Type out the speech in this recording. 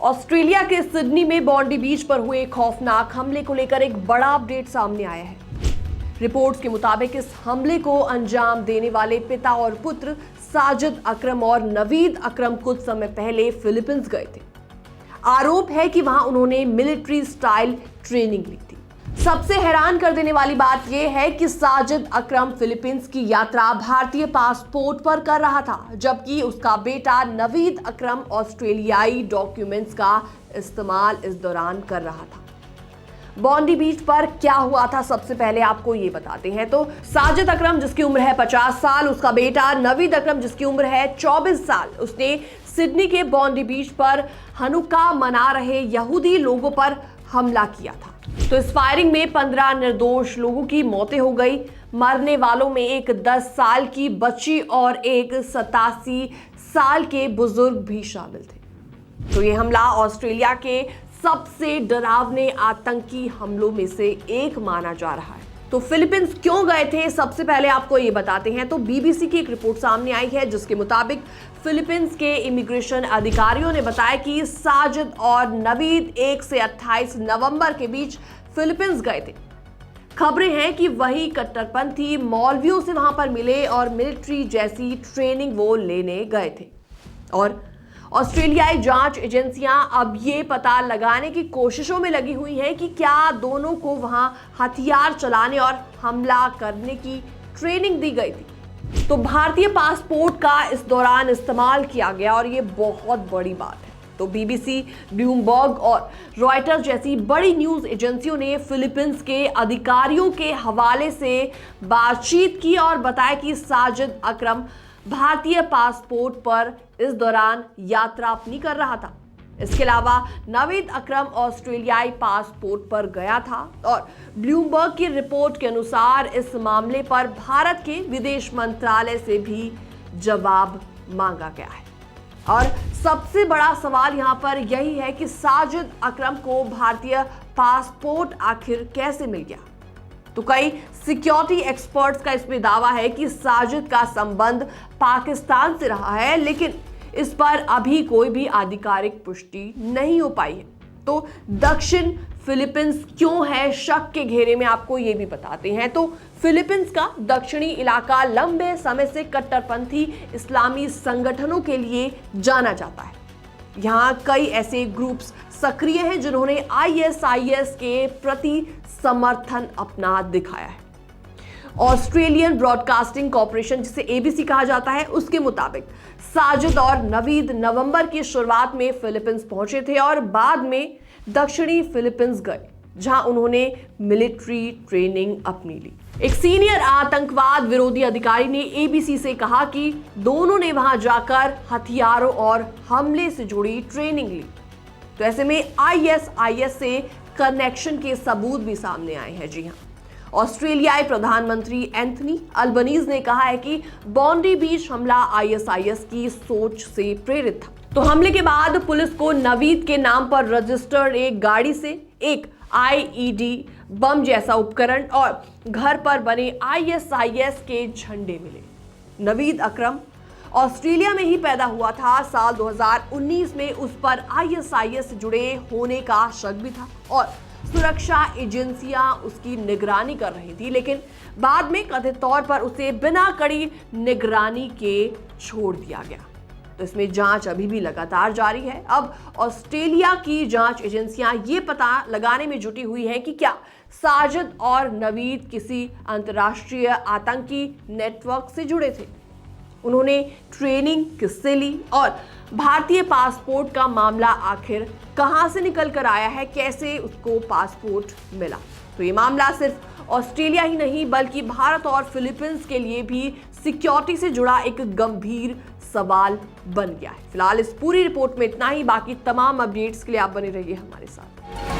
Australia के Sydney में बॉन्डी बीच पर हुए खौफनाक हमले को लेकर एक बड़ा अपडेट सामने आया है। रिपोर्ट्स के मुताबिक इस हमले को अंजाम देने वाले पिता और पुत्र साजिद अकरम और नवीद अकरम कुछ समय पहले फिलीपींस गए थे। आरोप है कि वहां उन्होंने मिलिट्री स्टाइल ट्रेनिंग ली थी। सबसे हैरान कर देने वाली बात यह है कि साजिद अकरम फिलीपींस की यात्रा भारतीय पासपोर्ट पर कर रहा था, जबकि उसका बेटा नवीद अकरम ऑस्ट्रेलियाई डॉक्यूमेंट्स का इस्तेमाल इस दौरान कर रहा था। बॉन्डी बीच पर क्या हुआ था, सबसे पहले आपको ये बताते हैं। तो साजिद अकरम जिसकी उम्र है 50 साल, उसका बेटा नवीद अकरम जिसकी उम्र है 24 साल, उसने सिडनी के बॉन्डी बीच पर हनुक्का मना रहे यहूदी लोगों पर हमला किया था। तो इस फायरिंग में 15 निर्दोष लोगों की मौतें हो गई। मरने वालों में एक 10 साल की बच्ची और एक 87 साल के बुजुर्ग भी शामिल थे। तो ये हमला ऑस्ट्रेलिया के सबसे डरावने आतंकी हमलों में से एक माना जा रहा है। तो फिलीपींस क्यों गए थे, सबसे पहले आपको ये बताते हैं। तो बीबीसी की एक रिपोर्ट सामने आई है जिसके मुताबिक फिलीपींस के इमिग्रेशन अधिकारियों ने बताया कि साजिद और नवीद 1 से 28 नवंबर के बीच फिलीपींस गए थे। खबरें हैं कि वही कट्टरपंथी मौलवियों से वहां पर मिले और मिलिट्री जैसी ट्रेनिंग वो लेने गए थे। और ऑस्ट्रेलियाई जांच एजेंसियां अब ये पता लगाने की कोशिशों में लगी हुई हैं कि क्या दोनों को वहां हथियार चलाने और हमला करने की ट्रेनिंग दी गई थी। तो भारतीय पासपोर्ट का इस दौरान इस्तेमाल किया गया और ये बहुत बड़ी बात है। तो बीबीसी, ब्लूमबर्ग और रॉयटर्स जैसी बड़ी न्यूज एजेंसियों ने फिलीपींस के अधिकारियों के हवाले से बातचीत की और बताया कि साजिद अकरम भारतीय पासपोर्ट पर इस दौरान यात्रा अपनी कर रहा था। इसके अलावा नवीद अकरम ऑस्ट्रेलियाई पासपोर्ट पर गया था और ब्लूमबर्ग की रिपोर्ट के अनुसार इस मामले पर भारत के विदेश मंत्रालय से भी जवाब मांगा गया है। और सबसे बड़ा सवाल यहां पर यही है कि साजिद अकरम को भारतीय पासपोर्ट आखिर कैसे मिल गया। तो कई सिक्योरिटी एक्सपर्ट्स का इसमें दावा है कि साजिद का संबंध पाकिस्तान से रहा है, लेकिन इस पर अभी कोई भी आधिकारिक पुष्टि नहीं हो पाई है। तो दक्षिण फिलीपींस क्यों है शक के घेरे में, आपको ये भी बताते हैं। तो फिलीपींस का दक्षिणी इलाका लंबे समय से कट्टरपंथी इस्लामी संगठनों के लिए जाना जाता है। यहाँ कई ऐसे ग्रुप्स सक्रिय हैं जिन्होंने आईएसआईएस के प्रति समर्थन अपना दिखाया है। ऑस्ट्रेलियन ब्रॉडकास्टिंग कॉरपोरेशन, जिसे एबीसी कहा जाता है, उसके मुताबिक साजिद और नवीद नवंबर की शुरुआत में फिलीपींस पहुंचे थे और बाद में दक्षिणी फिलीपींस गए, जहां उन्होंने मिलिट्री ट्रेनिंग अपनी ली। एक सीनियर आतंकवाद विरोधी अधिकारी ने एबीसी से कहा कि दोनों ने वहां जाकर हथियारों और हमले से जुड़ी ट्रेनिंग ली। तो ऐसे में आईएसआईएस से कनेक्शन के सबूत भी सामने आए हैं। जी हां, ऑस्ट्रेलियाई प्रधानमंत्री एंथनी अल्बनीज ने कहा है कि बॉन्डी बीच हमला आईएसआईएस की सोच से प्रेरित था। तो हमले के बाद पुलिस को नवीद के नाम पर रजिस्टर्ड एक गाड़ी से एक आईईडी बम जैसा उपकरण और घर पर बने आईएसआईएस के झंडे मिले। नवीद अकरम ऑस्ट्रेलिया में ही पैदा हुआ था। साल 2019 में उस पर आईएसआईएस से जुड़े होने का शक भी था और सुरक्षा एजेंसियां उसकी निगरानी कर रही थी, लेकिन बाद में कथित तौर पर उसे बिना कड़ी निगरानी के छोड़ दिया गया। तो इसमें जांच अभी भी लगातार जारी है। अब ऑस्ट्रेलिया की जांच एजेंसियां ये पता लगाने में जुटी हुई हैं कि क्या साजिद और नवीद किसी अंतर्राष्ट्रीय आतंकी नेटवर्क से जुड़े थे, उन्होंने ट्रेनिंग किससे ली और भारतीय पासपोर्ट का मामला आखिर कहां से निकल कर आया है, कैसे उसको पासपोर्ट मिला। तो ये मामला सिर्फ ऑस्ट्रेलिया ही नहीं बल्कि भारत और फिलीपींस के लिए भी सिक्योरिटी से जुड़ा एक गंभीर सवाल बन गया है। फिलहाल इस पूरी रिपोर्ट में इतना ही। बाकी तमाम अपडेट्स के लिए आप बने रहिए हमारे साथ।